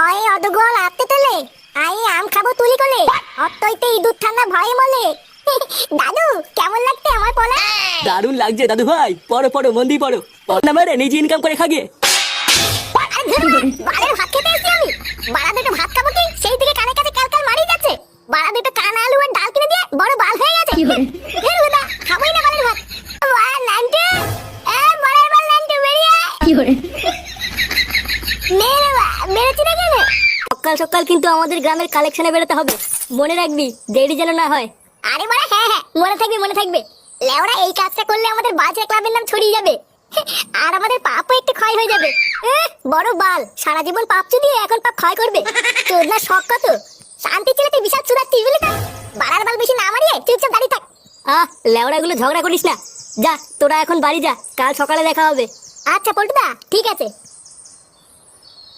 ওই অদগল আপতে তেলে I am খাবো তুলি কোলে অতইতে ইঁদুর ঠান্ডা ভয়ে মলে। দাদু কেমন লাগছে আমার পলা? দারুণ লাগছে দাদু ভাই, পড়ো পড়ো মন দিয়ে পড়ো। পড়না মেরে নিজে ইনকাম করে খাগে। বাড়ার ভাত খেতে এসেছি আমি। বাড়া দুটো ভাত খাবো কি সেই দিকে কানে কাছে ক্যালকাল মারি যাচ্ছে। বাড়া দুটো কানা আলু আর ডাল কিনে দিয়ে বড় বাল হয়ে গেছে। ফের উদা খাবোই না বালের ভাত। বাড়া নান্টু এ বড়ের বাল নান্টু বেরিয়ে আয়। মেরে বা মেরেছি না কেন? সকাল সকাল কিন্তু আমাদের গ্রামের কালেকশনে বেরোতে হবে, মনে রাখবি, দেরি যেন না হয়। আরে বড়া হ্যাঁ হ্যাঁ মনে থাকবে মনে থাকবে। লেওড়া এই কাজটা করলে আমাদের বাজে ক্লাবের নাম ছড়িয়ে যাবে আর আমাদের পাপও একটু ক্ষয় হয়ে যাবে। বড় বাল সারা জীবন পাপ চুদিয়ে এখন পাপ ক্ষয় করবে। তোর না শখ কত? শান্তি ছেলে তুই বিশাল চুদাচ্ছিস বুঝলি তো? বাড়ার বাল বেশি না মারিয়ে চুপচাপ দাঁড়িয়ে থাক। লেওড়াগুলো ঝগড়া করিস না, যা তোরা এখন বাড়ি যা, কাল সকালে দেখা হবে। আচ্ছা পল্টুদা ঠিক আছে।